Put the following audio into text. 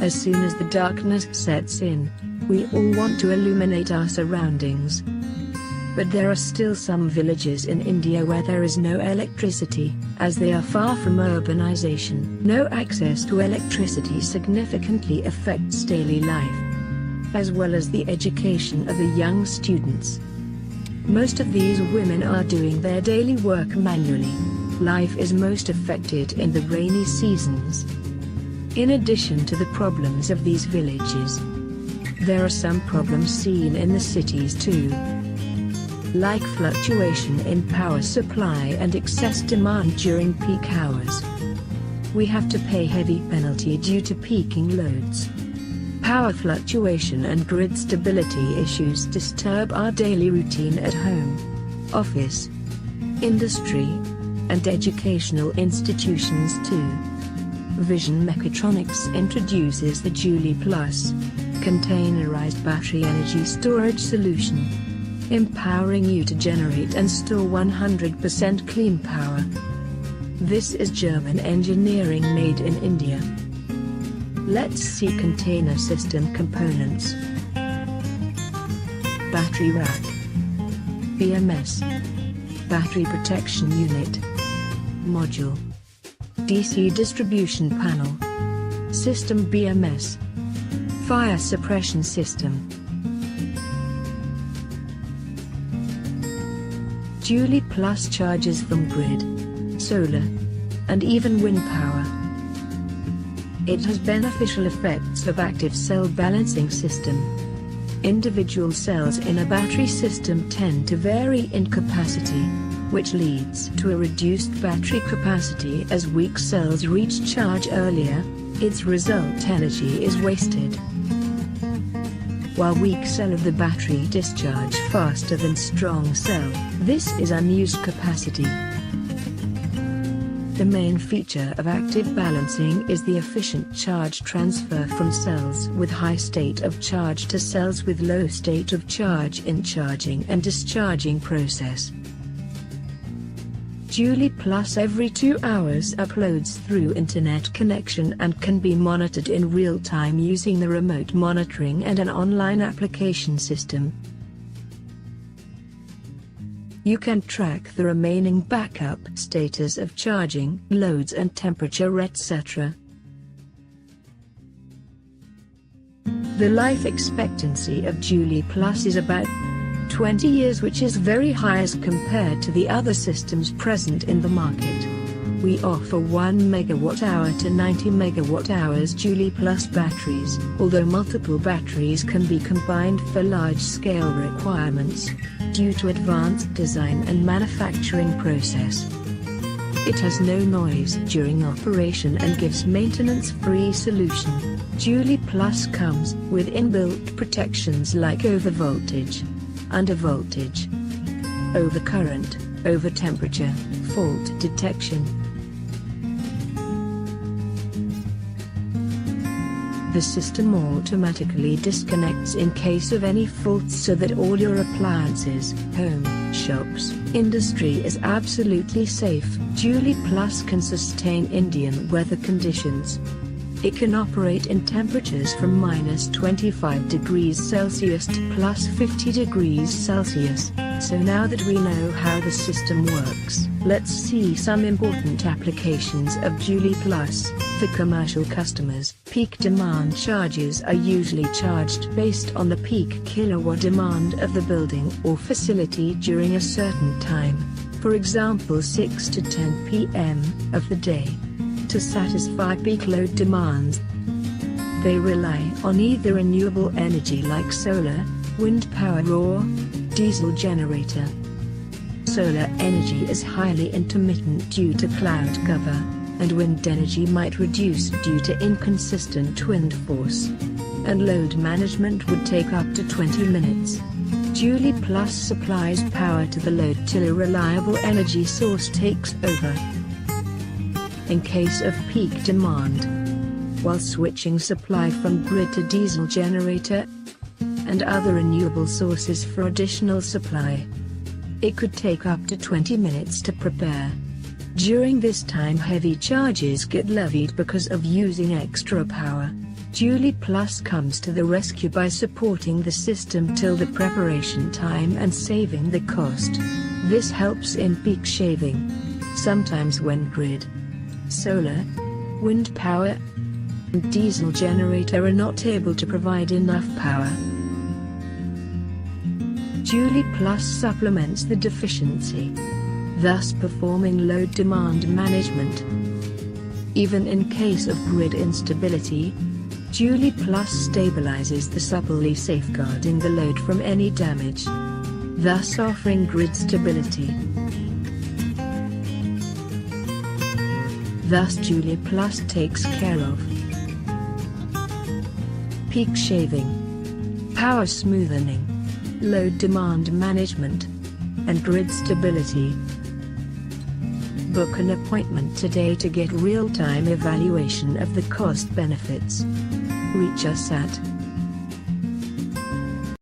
As soon as the darkness sets in, we all want to illuminate our surroundings. But there are still some villages in India where there is no electricity, as they are far from urbanization. No access to electricity significantly affects daily life, as well as the education of the young students. Most of these women are doing their daily work manually. Life is most affected in the rainy seasons. In addition to the problems of these villages, there are some problems seen in the cities too, like fluctuation in power supply and excess demand during peak hours. We have to pay heavy penalty due to peaking loads. Power fluctuation and grid stability issues disturb our daily routine at home, office, industry, and educational institutions too. Vision Mechatronics introduces the Joulie+, containerized battery energy storage solution, empowering you to generate and store 100% clean power. This is German engineering made in India. Let's see container system components. Battery rack, BMS, battery protection unit, module, DC distribution panel, system BMS, fire suppression system. Joulie+ charges from grid, solar, and even wind power. It has beneficial effects of active cell balancing system. Individual cells in a battery system tend to vary in capacity, which leads to a reduced battery capacity as weak cells reach charge earlier. Its result energy is wasted, while weak cell of the battery discharge faster than strong cell. This is unused capacity. The main feature of active balancing is the efficient charge transfer from cells with high state of charge to cells with low state of charge in charging and discharging process. Joulie+ every 2 hours uploads through internet connection and can be monitored in real time using the remote monitoring and an online application system. You can track the remaining backup status of charging, loads and temperature etc. The life expectancy of Joulie+ is about 20 years, which is very high as compared to the other systems present in the market. We offer 1 MWh to 90 MWh Joulie+ batteries, although multiple batteries can be combined for large-scale requirements, due to advanced design and manufacturing process. It has no noise during operation and gives maintenance-free solution. Joulie+ comes with inbuilt protections like overvoltage, undervoltage, overcurrent, overtemperature, fault detection. The system automatically disconnects in case of any faults so that all your appliances, home, shops, industry is absolutely safe. Joulie+ can sustain Indian weather conditions. It can operate in temperatures from -25 degrees Celsius to +50 degrees Celsius. So now that we know how the system works, let's see some important applications of Joulie+. For commercial customers, peak demand charges are usually charged based on the peak kilowatt demand of the building or facility during a certain time, for example 6 to 10 p.m. of the day. To satisfy peak load demands, they rely on either renewable energy like solar, wind power or diesel generator. Solar energy is highly intermittent due to cloud cover, and wind energy might reduce due to inconsistent wind force, and load management would take up to 20 minutes. Joulie+ supplies power to the load till a reliable energy source takes over. In case of peak demand, while switching supply from grid to diesel generator and other renewable sources for additional supply, it could take up to 20 minutes to prepare. During this time heavy charges get levied because of using extra power. Joulie Plus comes to the rescue by supporting the system till the preparation time and saving the cost. This helps in peak shaving. Sometimes when grid, solar, wind power, and diesel generator are not able to provide enough power, Joulie Plus supplements the deficiency, thus performing load demand management. Even in case of grid instability, Joulie Plus stabilizes the supply, safeguarding the load from any damage, thus offering grid stability. Thus Joulie Plus takes care of peak shaving, power smoothing, load demand management, and grid stability. Book an appointment today to get real-time evaluation of the cost benefits. Reach us at